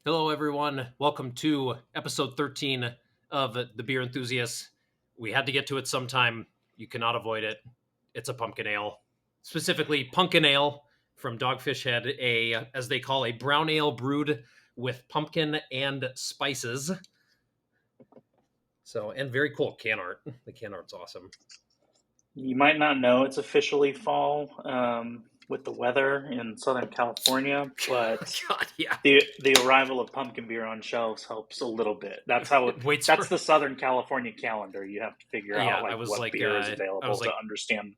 Hello, everyone. Welcome to episode 13 of The Beer Enthusiasts. We had to get to it sometime. You cannot avoid it. It's a pumpkin ale, specifically pumpkin ale from Dogfish Head, as they call, a brown ale brewed with pumpkin and spices. And very cool can art. The can art's awesome. You might not know it's officially fall with the weather in Southern California, but God, yeah. the arrival of pumpkin beer on shelves helps a little bit. It waits That's for. the Southern California calendar. You have to figure out Yeah, like what beer is I available was to like, understand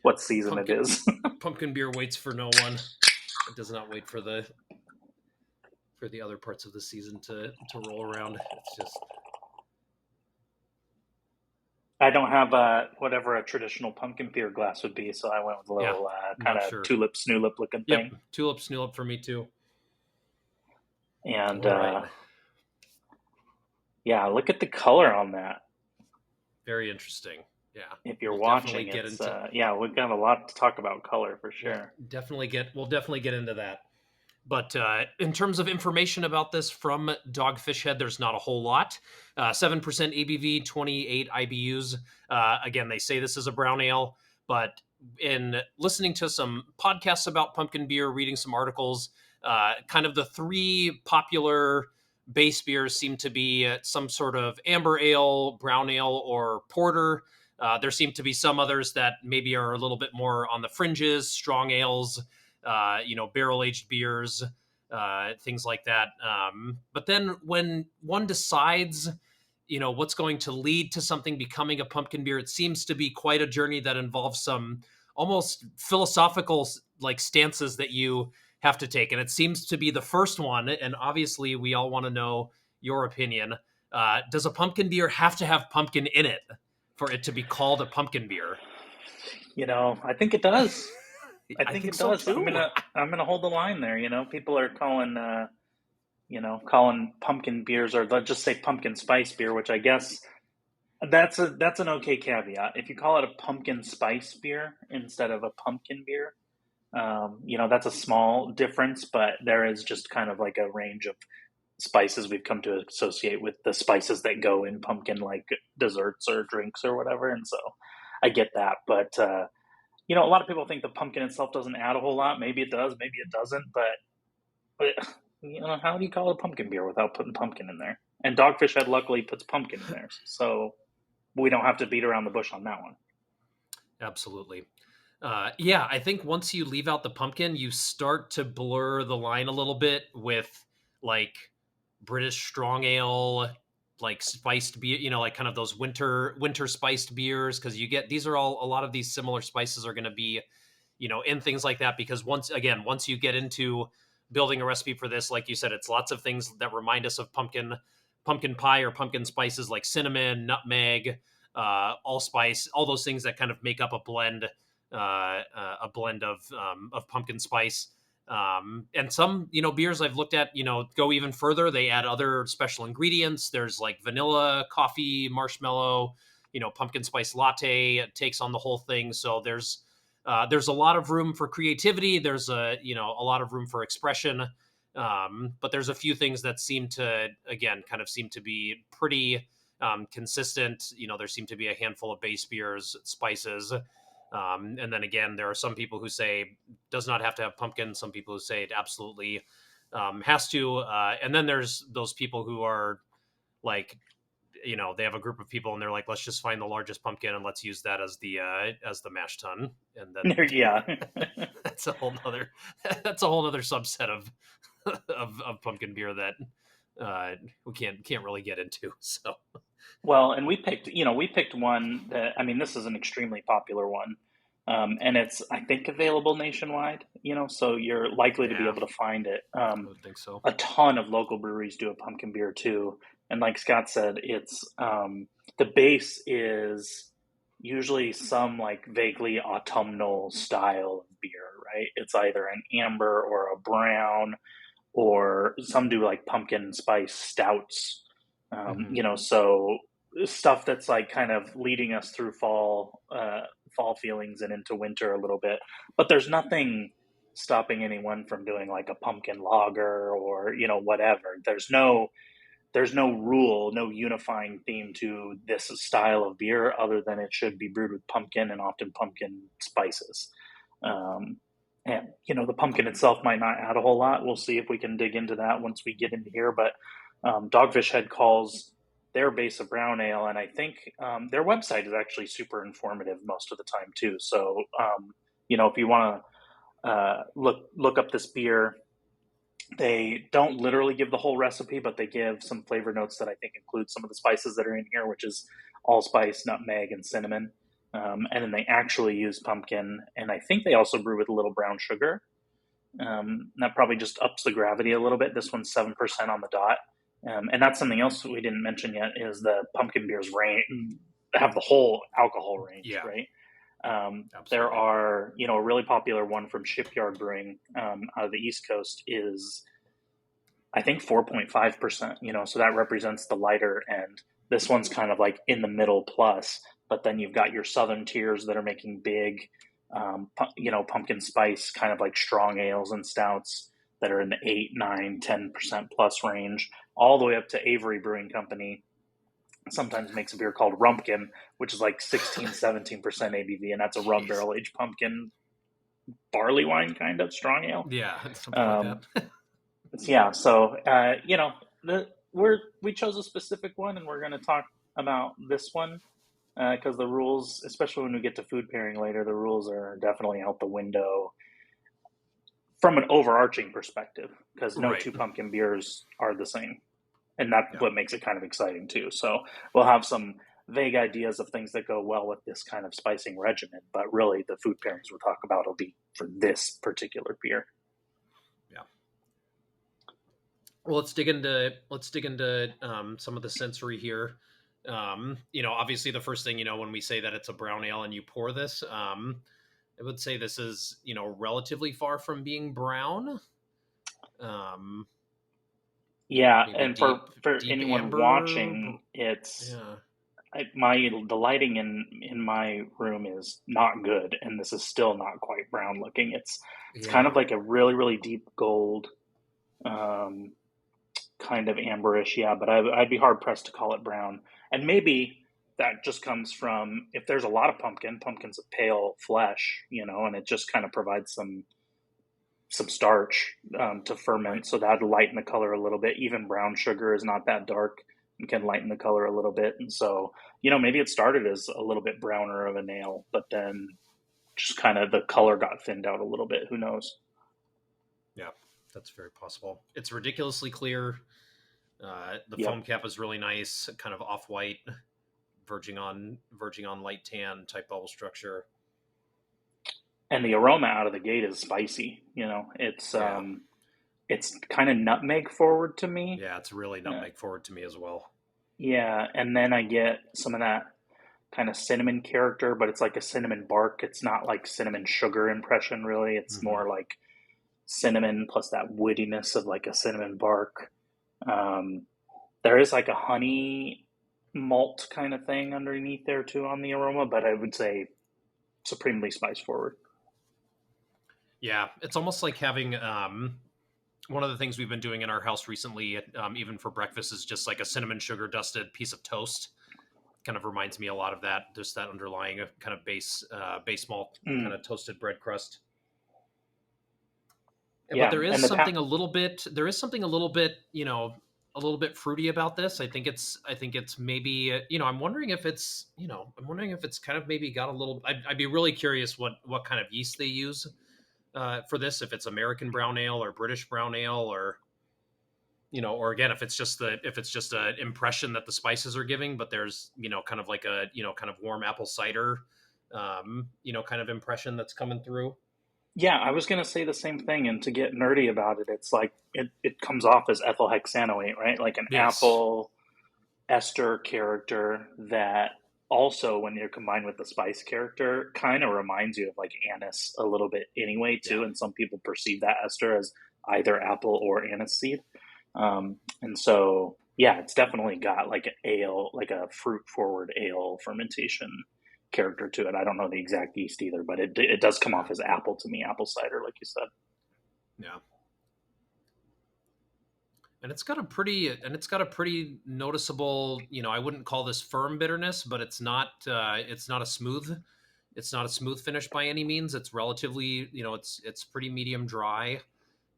what season it pumpkin is. pumpkin beer waits for no one. It does not wait for the other parts of the season to roll around. It's just I don't have whatever a traditional pumpkin beer glass would be, so I went with a yeah, little kind not of sure. tulip snulip looking Yep, thing. tulip for me too. And All right, yeah, look at the color on that. very interesting. Yeah, If you're we'll definitely watching, get it's into. yeah, we've got a lot to talk about color for We'll sure. definitely get into that. But in terms of information about this from Dogfish Head, there's not a whole lot. 7% ABV, 28 IBUs. Again, they say this is a brown ale, but in listening to some podcasts about pumpkin beer, reading some articles, kind of the three popular base beers seem to be some sort of amber ale, brown ale, or porter. There seem to be some others that maybe are a little bit more on the fringes, strong ales, barrel aged beers, things like that. But then when one decides, what's going to lead to something becoming a pumpkin beer, it seems to be quite a journey that involves some almost philosophical like stances that you have to take. And it seems to be the first one. And obviously, we all want to know your opinion. Does a pumpkin beer have to have pumpkin in it for it to be called a pumpkin beer? I think it does. I I think think it so does. I'm too. gonna I'm gonna hold the line there. People are calling pumpkin beers, or let's just say pumpkin spice beer, which I guess that's an okay caveat. If you call it a pumpkin spice beer instead of a pumpkin beer, that's a small difference, but there is just kind of like a range of spices we've come to associate with the spices that go in pumpkin, like desserts or drinks or whatever. And so I get that, but a lot of people think the pumpkin itself doesn't add a whole lot. Maybe it does, maybe it doesn't. But how do you call it a pumpkin beer without putting pumpkin in there? And Dogfish Head luckily puts pumpkin in there, so we don't have to beat around the bush on that one. Absolutely. Yeah, I think once you leave out the pumpkin, you start to blur the line a little bit with like British strong ale, like spiced beer, like kind of those winter spiced beers, because these are all a lot of these similar spices are going to be, in things like that. Because once you get into building a recipe for this, like you said, it's lots of things that remind us of pumpkin pie or pumpkin spices like cinnamon, nutmeg, allspice, all those things that kind of make up a blend of pumpkin spice. And some, beers I've looked at, go even further. They add other special ingredients. There's like vanilla, coffee, marshmallow, pumpkin spice latte takes on the whole thing. So there's a lot of room for creativity. There's a lot of room for expression. But there's a few things that seem to, again, kind of seem to be pretty consistent. There seem to be a handful of base beers, spices. And then again, there are some people who say does not have to have pumpkin. Some people who say it absolutely has to. And then there's those people who are like, they have a group of people and they're like, let's just find the largest pumpkin and let's use that as the mash tun. And then Yeah. that's a whole other subset of of pumpkin beer that we can't really get into. So Well, and we picked one that, I mean, this is an extremely popular one. And it's, I think, available nationwide, so you're likely to be yeah, able to find it. I would think so. A ton of local breweries do a pumpkin beer too. And like Scott said, it's the base is usually some like vaguely autumnal style of beer, right? It's either an amber or a brown, or some do like pumpkin spice stouts. So stuff that's like kind of leading us through fall feelings and into winter a little bit. But there's nothing. stopping anyone from doing like a pumpkin lager or, you know, whatever. There's no rule, no unifying theme to this style of beer other than it should be brewed with pumpkin and often pumpkin spices. Um, and you know, the pumpkin itself might not add a whole lot. We'll see if we can dig into that once we get into here. But Dogfish Head calls their base a brown ale, and I think their website is actually super informative most of the time too. So you know, if you want to look up this beer, they don't literally give the whole recipe, but they give some flavor notes that I think include some of the spices that are in here, which is allspice, nutmeg, and cinnamon. And then they actually use pumpkin, and I think they also brew with a little brown sugar. That probably just ups the gravity a little bit. This one's 7% on the dot. And that's something else we didn't mention yet is the pumpkin beers have the whole alcohol range, Yeah, right? There absolutely. are, you know, a really popular one from Shipyard Brewing out of the East Coast is, I think, 4.5%, you know, so that represents the lighter end. This one's kind of like in the middle plus, but then you've got your Southern tiers that are making big, you know, pumpkin spice, kind of like strong ales and stouts that are in the 8, 9, 10% plus range, all the way up to Avery Brewing Company. Sometimes makes a beer called Rumpkin, which is like 16, 17% ABV, and that's a rum Jeez. barrel aged pumpkin barley wine kind of strong ale. Yeah, something like Um, that. yeah, so you know, we chose a specific one, and we're going to talk about this one because the rules, especially when we get to food pairing later, the rules are definitely out the window from an overarching perspective because no Right. two pumpkin beers are the same, and that's Yeah. what makes it kind of exciting too. So we'll have some vague ideas of things that go well with this kind of spicing regimen, but really the food pairings we'll talk about will be for this particular beer. Yeah. Well, let's dig into some of the sensory here. You know, obviously the first thing, you know, when we say that it's a brown ale and you pour this, I would say this is, you know, relatively far from being brown. Um, Yeah, maybe and for deep anyone amber. watching, it's Yeah. the lighting in my room is not good, and this is still not quite brown looking. It's kind Yeah. of like a really really deep gold, um, kind of amberish, yeah. But I'd be hard pressed to call it brown, and maybe that just comes from if there's a lot of pumpkin. Pumpkin's a pale flesh, you know, and it just kind of provides some starch to Right. ferment, so that'd lighten the color a little bit. Even brown sugar is not that dark and can lighten the color a little bit. And so, you know, maybe it started as a little bit browner of a nail, but then just kind of the color got thinned out a little bit. Who knows? Yeah. That's very possible. It's ridiculously clear. The Yep. foam cap is really nice, kind of off white, verging on light tan type bubble structure. And the aroma out of the gate is spicy. You know, Yeah. it's kind of nutmeg forward to me. Yeah, it's really Uh, nutmeg forward to me as well. yeah, and then I get some of that kind of cinnamon character, but it's like a cinnamon bark. It's not like cinnamon sugar impression, really. It's Hmm. more like cinnamon plus that woodiness of like a cinnamon bark. Um, there is like a honey malt kind of thing underneath there too on the aroma, but I would say supremely spice forward. Yeah, it's almost like having one of the things we've been doing in our house recently, even for breakfast, is just like a cinnamon sugar dusted piece of toast. Kind of reminds me a lot of that, just that underlying kind of base malt kind Mm, of toasted bread crust. But yeah, and the there is something a little bit, you know, a little bit fruity about this. I think it's maybe, you know, I'm wondering if it's kind of maybe got a little. I'd be really curious what kind of yeast they use for this. If it's American brown ale or British brown ale, or you know, or again, if it's just an impression that the spices are giving, but there's, you know, kind of like a, you know, kind of warm apple cider, you know, kind of impression that's coming through. yeah, I was gonna say the same thing, and to get nerdy about it, it's like it comes off as ethyl hexanoate, right? Like an Yes. apple ester character that also, when you're combined with the spice character, kind of reminds you of like anise a little bit anyway, Yeah. too. And some people perceive that ester as either apple or anise seed. And so, yeah, it's definitely got like an ale, like a fruit forward ale fermentation character to it. I don't know the exact yeast either, but it does come Yeah. off as apple to me, apple cider, like you said. Yeah. And it's got a pretty noticeable, I wouldn't call this firm bitterness, but it's not a smooth finish by any means. It's relatively, it's pretty medium dry.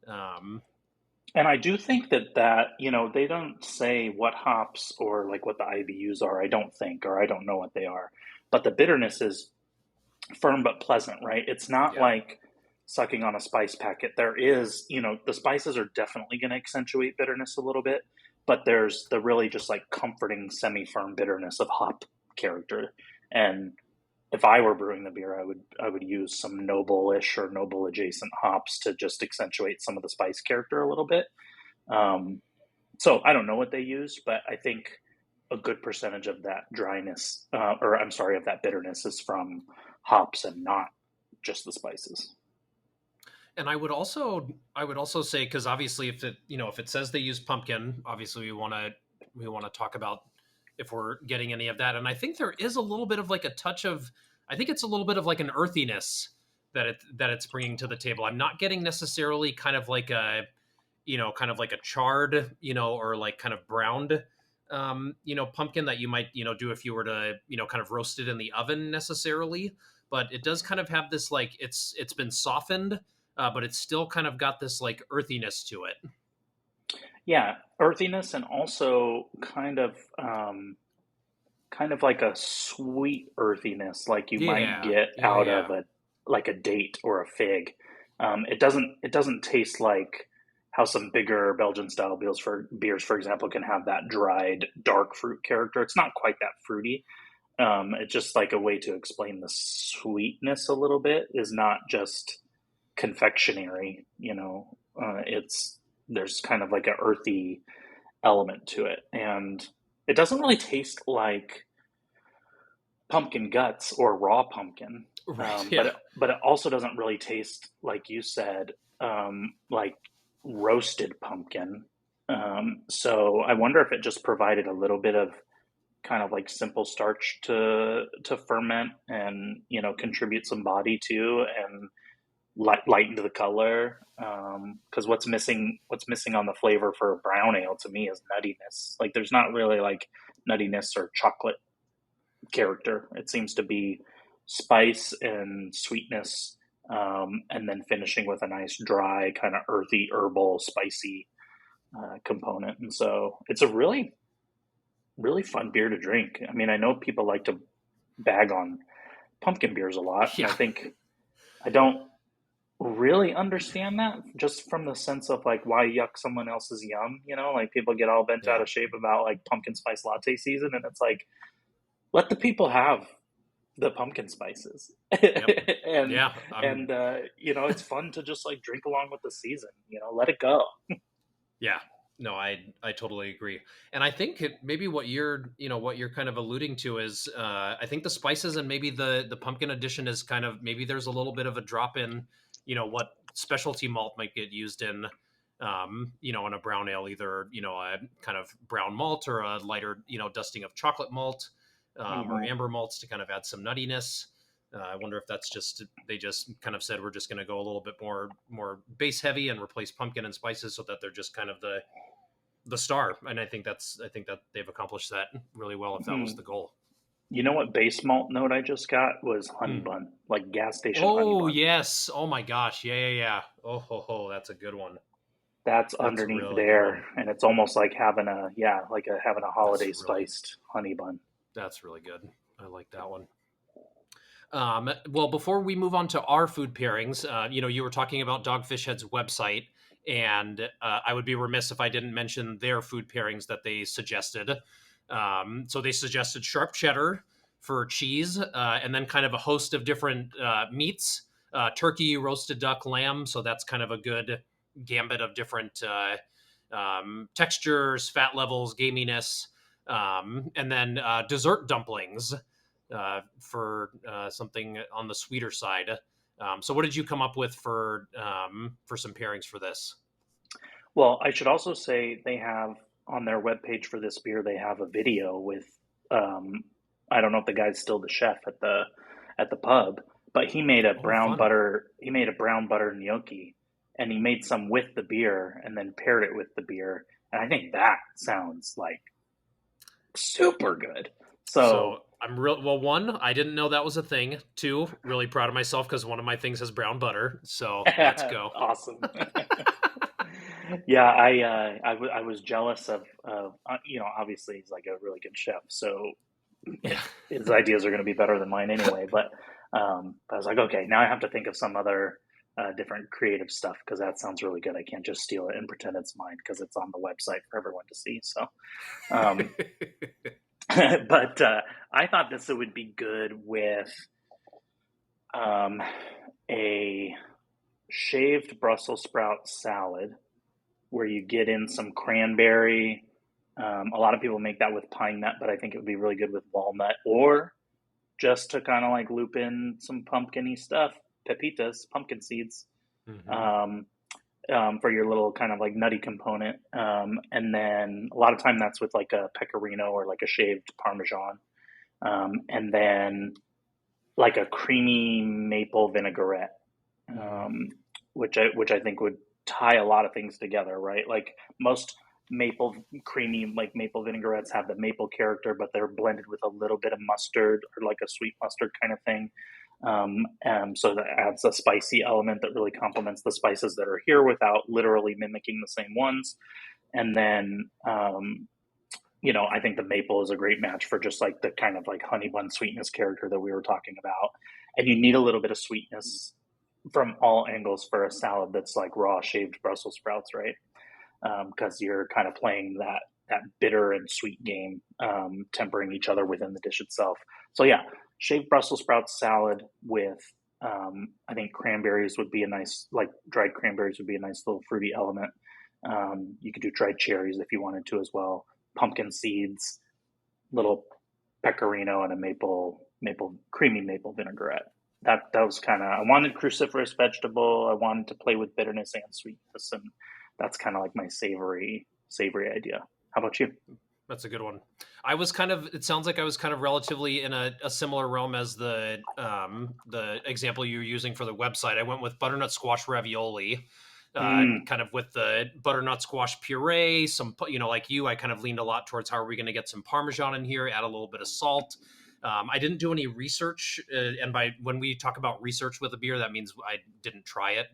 Um, And I do think that they don't say what hops or like what the IBUs are, I don't think, or I don't know what they are. But the bitterness is firm but pleasant, right? It's not yeah. like sucking on a spice packet. The spices are definitely going to accentuate bitterness a little bit, but there's the really just like comforting semi-firm bitterness of hop character. And if I were brewing the beer, I would use some noble-ish or noble adjacent hops to just accentuate some of the spice character a little bit. Um, so I don't know what they use, but I think a good percentage of that dryness, or I'm sorry, of that bitterness is from hops and not just the spices. And I would also say, because obviously if it says they use pumpkin, obviously we want to talk about if we're getting any of that. And I think there is a little bit of like a touch of, I think it's a little bit of like an earthiness that it's bringing to the table. I'm not getting necessarily kind of like a charred, or like kind of browned, pumpkin that you might, do if you were to, kind of roast it in the oven necessarily. But it does kind of have this like it's been softened, but it's still kind of got this like earthiness to it. Yeah, earthiness and also kind of like a sweet earthiness, like you might Yeah, get yeah, out of yeah. a date or a fig. It doesn't taste like how some bigger Belgian style beers, for example, can have that dried dark fruit character. It's not quite that fruity. It's just like a way to explain the sweetness a little bit is not just confectionery. It's there's kind of like an earthy element to it, and it doesn't really taste like pumpkin guts or raw pumpkin. Right. But Yeah. it also doesn't really taste like you said, like roasted pumpkin. So I wonder if it just provided a little bit of kind of like simple starch to ferment and contribute some body to and lightened the color. Because what's missing on the flavor for a brown ale to me is nuttiness. Like there's not really like nuttiness or chocolate character. It seems to be spice and sweetness, and then finishing with a nice dry, kind of earthy, herbal, spicy component. And so it's a really, really fun beer to drink. I mean, I know people like to bag on pumpkin beers a lot, and I Yeah. think I don't really understand that just from the sense of like why yuck someone else's yum, like people get all bent out Yeah. of shape about like pumpkin spice latte season, and it's like let the people have the pumpkin spices. Yep. and Yeah. it's fun to just like drink along with the season, let it go. Yeah. No, I totally agree. And I think maybe what you're kind of alluding to is, I think the spices and maybe the pumpkin addition is kind of, maybe there's a little bit of a drop in, what specialty malt might get used in, in a brown ale, either, a kind of brown malt or a lighter, dusting of chocolate malt, or Hmm. amber malts to kind of add some nuttiness. I wonder if that's just, they just kind of said we're just going to go a little bit more base heavy and replace pumpkin and spices, so that they're just kind of the star. And I think that they've accomplished that really well, if that was Hmm. the goal. You know what base malt note I just got was honey Hmm. bun, like gas station honey Oh bun. yes. Oh my gosh. Yeah, yeah, yeah. Oh ho ho. That's a good one. That's That's a underneath really good there, one. and it's almost like having a holiday That's really spiced honey bun. that's really good. I like that one. Well, before we move on to our food pairings, you were talking about Dogfish Head's website, and I would be remiss if I didn't mention their food pairings that they suggested. So they suggested sharp cheddar for cheese, and then kind of a host of different meats: turkey, roasted duck, lamb. So that's kind of a good gambit of different textures, fat levels, gaminess, and then dessert dumplings, for something on the sweeter side. So, what did you come up with for some pairings for this? Well, I should also say they have on their webpage for this beer, they have a video with um, I don't know if the guy's still the chef at the pub, but he made a Oh, brown fun! butter he made a brown butter gnocchi, and he made some with the beer and then paired it with the beer. And I think that sounds like super good. So So I'm real well. One, I didn't know that was a thing. Two, really proud of myself because one of my things has brown butter. So let's go. awesome. Yeah, I was jealous of obviously he's like a really good chef, so Yeah. his ideas are going to be better than mine anyway. But I was like, okay, now I have to think of some other different creative stuff because that sounds really good. I can't just steal it and pretend it's mine because it's on the website for everyone to see. So, um, but I thought this would be good with um, a shaved Brussels sprout salad where you get in some cranberry. A lot of people make that with pine nut, but I think it would be really good with walnut, or just to kind of like loop in some pumpkin-y stuff, pepitas, pumpkin seeds, Hmm. um, for your little kind of like nutty component. And then a lot of time that's with like a pecorino or like a shaved Parmesan. And then like a creamy maple vinaigrette, Mm. um, which I think would tie a lot of things together, right? Like most maple creamy like maple vinaigrettes have the maple character, but they're blended with a little bit of mustard or like a sweet mustard kind of thing. So that adds a spicy element that really complements the spices that are here without literally mimicking the same ones. And then I think the maple is a great match for just like the kind of like honey bun sweetness character that we were talking about. And you need a little bit of sweetness from all angles for a salad that's like raw shaved Brussels sprouts, right? Because you're kind of playing that bitter and sweet game, tempering each other within the dish itself. So yeah, shaved Brussels sprouts salad with I think cranberries would be a nice, like dried cranberries would be a nice little fruity element. You could do dried cherries if you wanted to as well. Pumpkin seeds, little pecorino, and a creamy maple vinaigrette. That was kind of, I wanted cruciferous vegetable. I wanted to play with bitterness and sweetness, and that's kind of like my savory idea. How about you? That's a good one. I was kind of. It sounds like I was kind of relatively in a similar realm as the example you're using for the website. I went with butternut squash ravioli, Mm, kind of with the butternut squash puree. Some, like you, I kind of leaned a lot towards how are we going to get some Parmesan in here, add a little bit of salt. I didn't do any research, and by when we talk about research with a beer, that means I didn't try it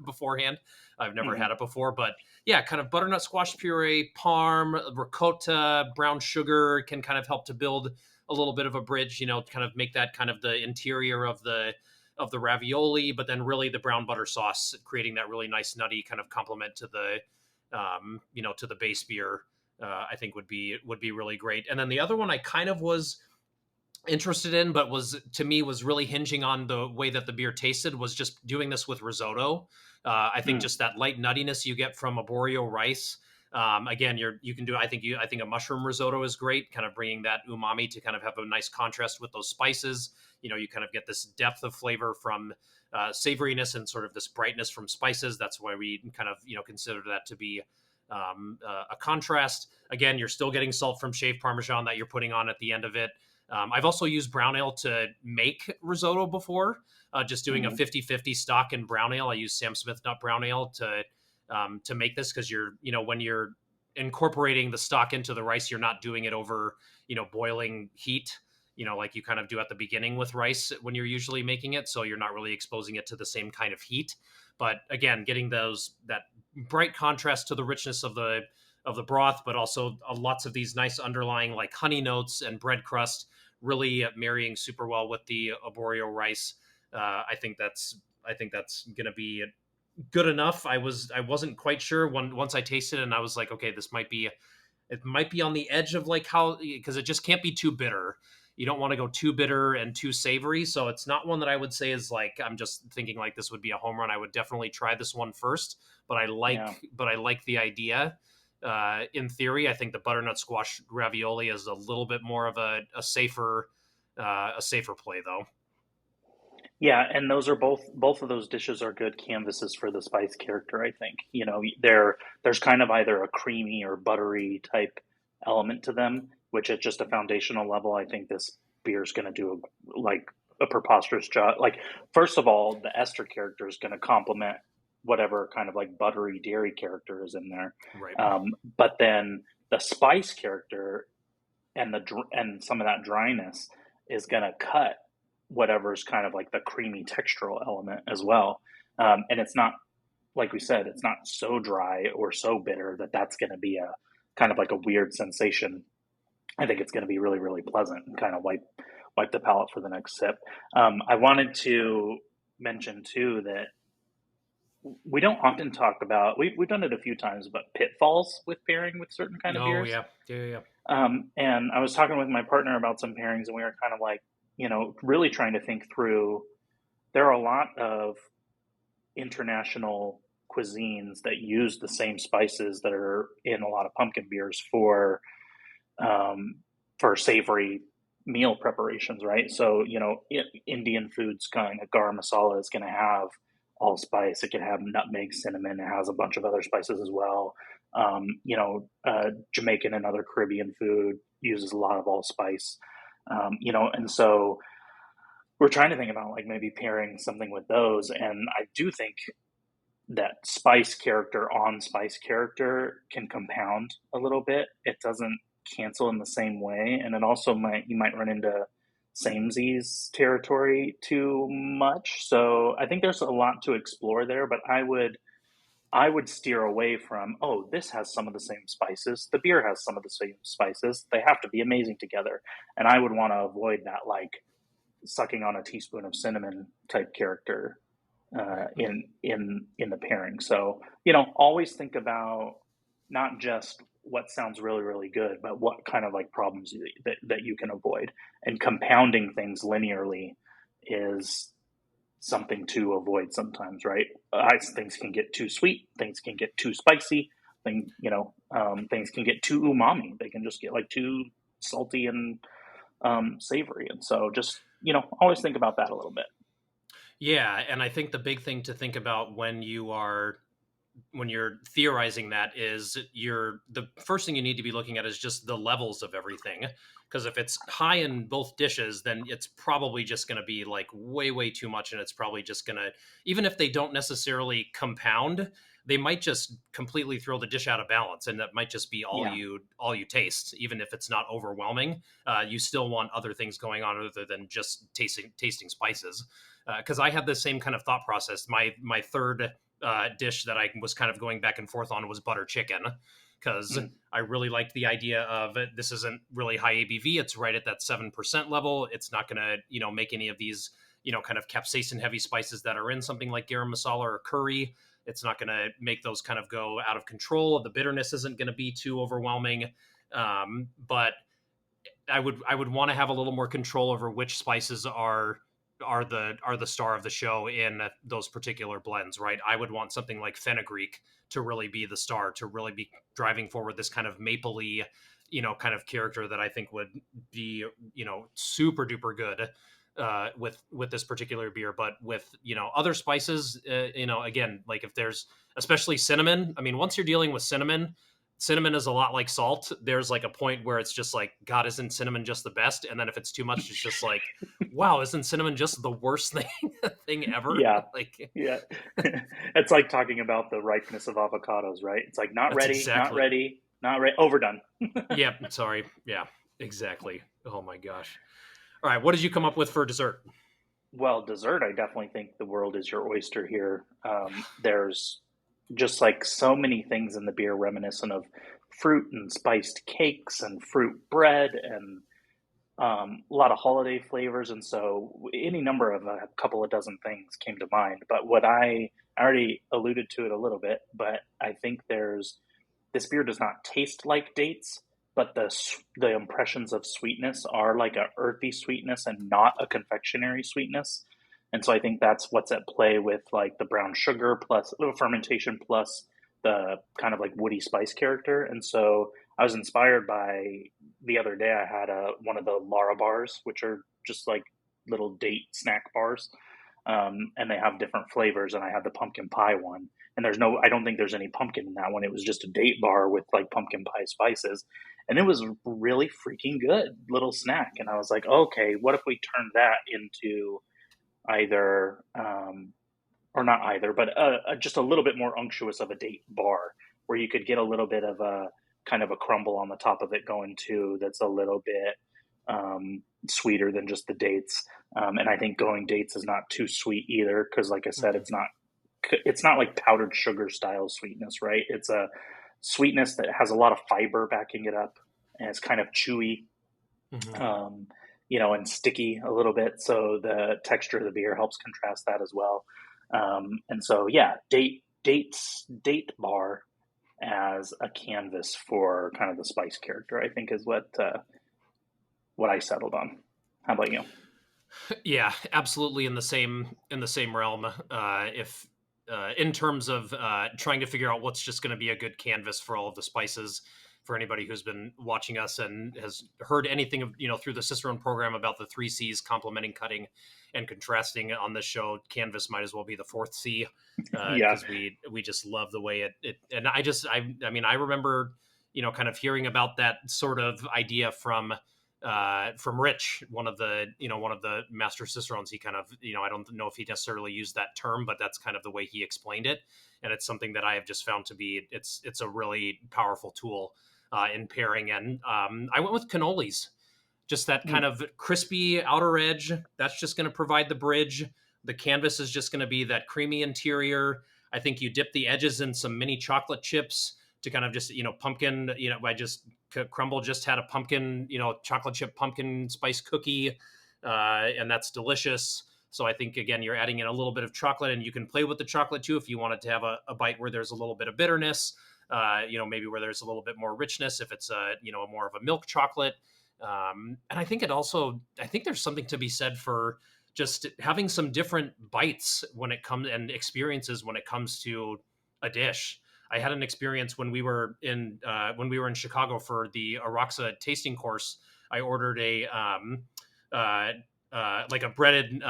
beforehand. I've never mm, had it before, but yeah, kind of butternut squash puree, parm, ricotta, brown sugar can kind of help to build a little bit of a bridge, kind of make that kind of the interior of the ravioli, but then really the brown butter sauce creating that really nice nutty kind of complement to to the base beer. I think would be really great. And then the other one I kind of was interested in, but was really hinging on the way that the beer tasted, was just doing this with risotto. I think mm. just that light nuttiness you get from arborio rice. Again, you can do. I think a mushroom risotto is great, kind of bringing that umami to kind of have a nice contrast with those spices. You kind of get this depth of flavor from savoriness and sort of this brightness from spices. That's why we kind of consider that to be a contrast. Again, you're still getting salt from shaved Parmesan that you're putting on at the end of it. I've also used brown ale to make risotto before, just doing a Mm. 50-50 stock and brown ale. I use Sam Smith nut brown ale to make this because when you're incorporating the stock into the rice, you're not doing it over, boiling heat, like you kind of do at the beginning with rice when you're usually making it. So you're not really exposing it to the same kind of heat. But again, getting that bright contrast to the richness of the broth, but also lots of these nice underlying like honey notes and bread crust really marrying super well with the arborio rice. I think that's gonna be good enough. I wasn't quite sure once I tasted it, and I was like, okay, it might be on the edge of like how, because it just can't be too bitter. You don't want to go too bitter and too savory, so it's not one that I would say is like I'm just thinking like this would be a home run. I would definitely try this one first, but I Yeah. like but I like the idea. In theory, I think the butternut squash ravioli is a little bit more of a safer play though. Yeah, and those are both of those dishes are good canvases for the spice character, I think. There's kind of either a creamy or buttery type element to them, which at just a foundational level, I think this beer is going to do like a preposterous job. Like first of all, the ester character is going to complement. whatever kind of like buttery dairy character is in there. Right. But then the spice character and and some of that dryness is going to cut whatever's kind of like the creamy textural element as well. And it's not, like we said, it's not so dry or so bitter that that's going to be a kind of like a weird sensation. I think it's going to be really, really pleasant and kind of wipe the palate for the next sip. I wanted to mention too that we don't often talk about, we've done it a few times, but pitfalls with pairing with certain kind of Oh beers. yeah, yeah, yeah. And I was talking with my partner about some pairings, and we were kind of like, really trying to think through. There are a lot of international cuisines that use the same spices that are in a lot of pumpkin beers um, for savory meal preparations, right? So, Indian foods kind of garam masala is going to have allspice. It can have nutmeg, cinnamon. It has a bunch of other spices as well. Jamaican and other Caribbean food uses a lot of allspice. And so we're trying to think about like maybe pairing something with those. And I do think that spice character on spice character can compound a little bit. It doesn't cancel in the same way, and it also you might run into samesies territory too much. So I think there's a lot to explore there, but I would steer away from, oh, this has some of the same spices. The beer has some of the same spices. They have to be amazing together. And I would want to avoid that, like sucking on a teaspoon of cinnamon type character Right. in the pairing. So always think about not just what sounds really really good, but what kind of like problems that you can avoid. And compounding things linearly is something to avoid sometimes, right? Things can get too sweet, things can get too spicy, things can get too umami. They can just get like too salty and savory. And so just always think about that a little bit. Yeah, and I think the big thing to think about when you're theorizing that is the first thing you need to be looking at is just the levels of everything, because if it's high in both dishes, then it's probably just going to be like way too much, and it's probably just going to, even if they don't necessarily compound, they might just completely throw the dish out of balance, and that might just be Yeah. all you taste. Even if it's not overwhelming, you still want other things going on other than just tasting spices, because I had the same kind of thought process. My third dish that I was kind of going back and forth on was butter chicken, because Mm. I really liked the idea of it. This isn't really high ABV. It's right at that 7% level. It's not going to, make any of these, kind of capsaicin heavy spices that are in something like garam masala or curry. It's not going to make those kind of go out of control. The bitterness isn't going to be too overwhelming. But I would want to have a little more control over which spices are the star of the show in those particular blends, right? I would want something like fenugreek to really be the star, to really be driving forward this kind of mapley, kind of character that I think would be, super duper good with this particular beer. But with other spices, again, like if there's especially cinnamon. I mean, once you're dealing with cinnamon is a lot like salt. There's like a point where it's just like, God, isn't cinnamon just the best? And then if it's too much, it's just like, wow, isn't cinnamon just the worst thing ever? Yeah. Like, Yeah. It's like talking about the ripeness of avocados, right? It's like not that's ready, not exactly. ready, not ready, overdone. Yeah, sorry. Yeah, exactly. Oh my gosh. All right, what did you come up with for dessert? Well, dessert, I definitely think the world is your oyster here. There's just like so many things in the beer reminiscent of fruit and spiced cakes and fruit bread and a lot of holiday flavors. And so any number of a couple of dozen things came to mind. But what I already alluded to it a little bit, but I think this beer does not taste like dates, but the impressions of sweetness are like a earthy sweetness and not a confectionery sweetness. And so I think that's what's at play with like the brown sugar plus fermentation plus the kind of like woody spice character. And so I was inspired by the other day I had one of the Lara bars, which are just like little date snack bars, and they have different flavors. And I had the pumpkin pie one, and I don't think there's any pumpkin in that one. It was just a date bar with like pumpkin pie spices, and it was really freaking good little snack. And I was like, okay, what if we turned that into either or not either, but just a little bit more unctuous of a date bar, where you could get a little bit of a kind of a crumble on the top of it going too. That's a little bit sweeter than just the dates. And I think going dates is not too sweet either, because like I said, Mhm. it's not like powdered sugar style sweetness, right? It's a sweetness that has a lot of fiber backing it up, and it's kind of chewy, Mhm. um, and sticky a little bit. So the texture of the beer helps contrast that as well. And so, yeah, date bar as a canvas for kind of the spice character, I think is what I settled on. How about you? Yeah, absolutely in the same realm. If In terms of trying to figure out what's just going to be a good canvas for all of the spices, for anybody who's been watching us and has heard anything of through the Cicerone program about the three C's: complementing, cutting, and contrasting on this show, canvas might as well be the fourth C, Yeah. because we just love the way it and I mean I remember kind of hearing about that sort of idea from Rich, one of the master cicerones. He kind of I don't know if he necessarily used that term, but that's kind of the way he explained it, and it's something that I have just found to be it's a really powerful tool in pairing. And I went with cannolis, just that kind Mm. of crispy outer edge. That's just going to provide the bridge. The canvas is just going to be that creamy interior. I think you dip the edges in some mini chocolate chips to kind of just pumpkin. I just Crumble just had a pumpkin, chocolate chip pumpkin spice cookie, and that's delicious. So I think again you're adding in a little bit of chocolate, and you can play with the chocolate too if you want it to have a bite where there's a little bit of bitterness. Maybe where there's a little bit more richness if it's a more of a milk chocolate. And I think I think there's something to be said for just having some different bites when it comes and experiences when it comes to a dish. I had an experience when we were in Chicago for the Araxa tasting course. I ordered a uh, like a breaded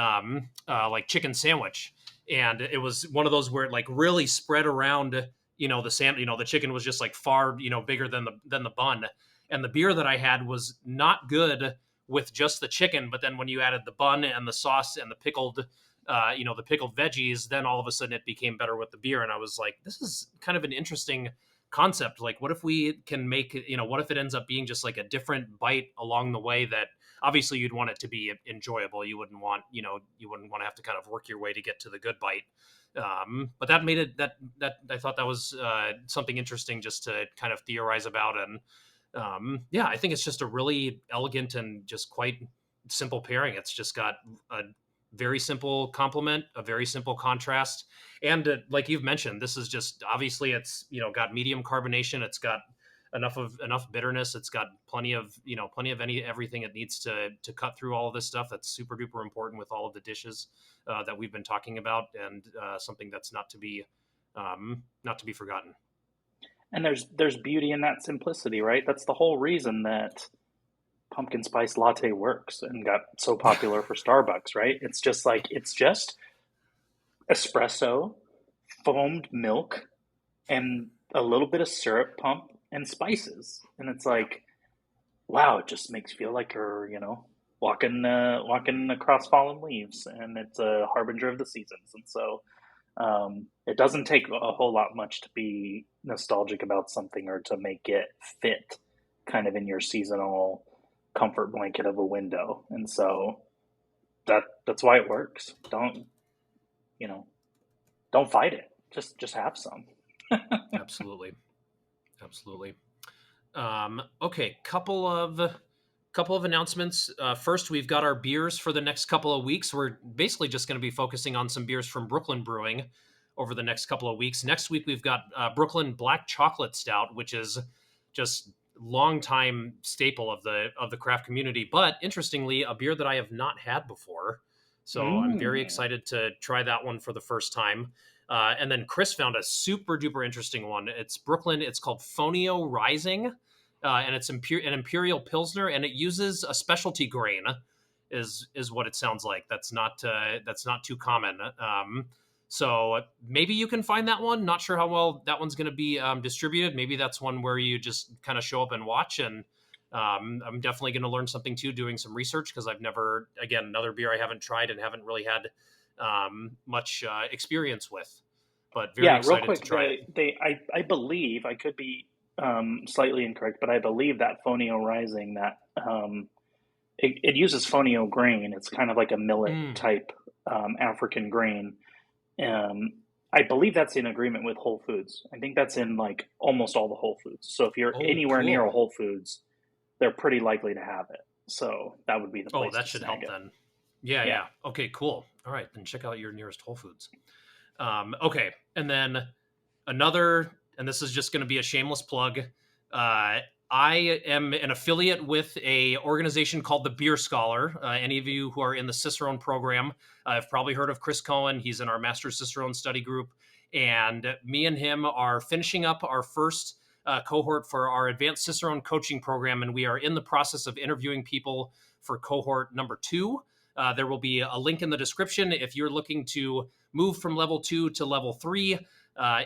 like chicken sandwich, and it was one of those where it like really spread around. The chicken was just like far bigger than the bun, and the beer that I had was not good with just the chicken, but then when you added the bun and the sauce and the pickled veggies, then all of a sudden it became better with the beer. And I was like, this is kind of an interesting concept. Like, what if we can make, what if it ends up being just like a different bite along the way that obviously you'd want it to be enjoyable. You wouldn't want to have to kind of work your way to get to the good bite. But that made it that I thought that was something interesting just to kind of theorize about. And yeah, I think it's just a really elegant and just quite simple pairing. It's just got a very simple complement, a very simple contrast, and like you've mentioned, this is just obviously it's got medium carbonation. It's got enough bitterness. It's got plenty of everything it needs to cut through all of this stuff. That's super duper important with all of the dishes that we've been talking about, and something that's not to be forgotten. And there's beauty in that simplicity, right? That's the whole reason that pumpkin spice latte works and got so popular for Starbucks, right? It's just espresso, foamed milk, and a little bit of syrup pump and spices. And it's Yeah. like, wow, it just makes you feel like you're, walking across fallen leaves, and it's a harbinger of the seasons. And so it doesn't take a whole lot much to be nostalgic about something or to make it fit kind of in your seasonal comfort blanket of a window. And so that's why it works. You know, don't fight it. Just have some. Absolutely. Absolutely. Okay, couple of announcements. First, we've got our beers for the next couple of weeks. We're basically just going to be focusing on some beers from Brooklyn Brewing over the next couple of weeks. Next week, we've got Brooklyn Black Chocolate Stout, which is just longtime staple of the craft community. But interestingly, a beer that I have not had before, so I'm very Mm. excited to try that one for the first time. And then Chris found a super duper interesting one. It's Brooklyn. It's called Fonio Rising, and it's an imperial pilsner, and it uses a specialty grain, is what it sounds like. That's not too common. So maybe you can find that one. Not sure how well that one's going to be distributed. Maybe that's one where you just kind of show up and watch. And I'm definitely going to learn something too, doing some research, because I've never, again, another beer I haven't tried and haven't really had much experience with, but very Yeah, real excited to quick, try it. I believe, I could be slightly incorrect, but I believe that Fonio Rising, that it uses Fonio grain. It's kind of like a millet Mm. type African grain. Um, I believe that's in agreement with Whole Foods. I think that's in like almost all the Whole Foods. So if you're Oh, anywhere near a cool. Whole Foods, they're pretty likely to have it. So that would be the Oh, place that to should snag help it. then. Yeah, Yeah. yeah. Okay, cool. All right, then check out your nearest Whole Foods. Okay, and then another, and this is just going to be a shameless plug. I am an affiliate with a organization called the Beer Scholar. Any of you who are in the Cicerone program have probably heard of Chris Cohen. He's in our Master Cicerone study group, and me and him are finishing up our first cohort for our Advanced Cicerone coaching program, and we are in the process of interviewing people for cohort number 2. There will be a link in the description if you're looking to move from level 2 to level 3.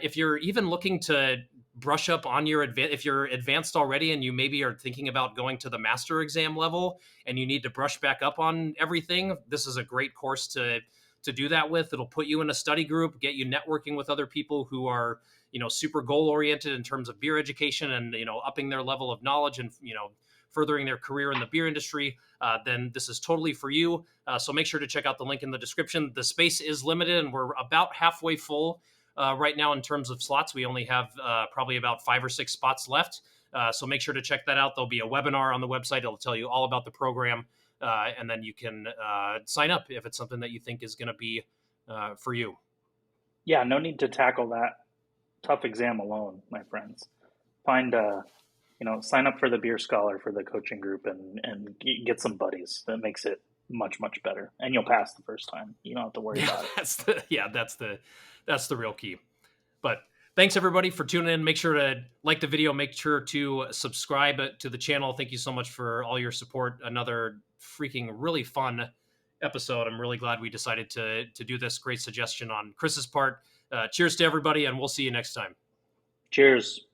If you're even looking to brush up on your if you're advanced already and you maybe are thinking about going to the master exam level and you need to brush back up on everything, this is a great course to do that with. It'll put you in a study group, get you networking with other people who are, super goal oriented in terms of beer education and, upping their level of knowledge and, furthering their career in the beer industry. Then this is totally for you. So make sure to check out the link in the description. The space is limited and we're about halfway full right now in terms of slots. We only have probably about 5 or 6 spots left. So make sure to check that out. There'll be a webinar on the website. It'll tell you all about the program. And then you can sign up if it's something that you think is going to be for you. Yeah, no need to tackle that tough exam alone, my friends. Find sign up for the Beer Scholar for the coaching group and get some buddies. That makes it much much better, and you'll pass the first time. You don't have to worry Yeah, about it. that's the real key. But thanks everybody for tuning in. Make sure to like the video. Make sure to subscribe to the channel. Thank you so much for all your support. Another freaking really fun episode. I'm really glad we decided to do this. Great suggestion on Chris's part. Cheers to everybody, and we'll see you next time. Cheers.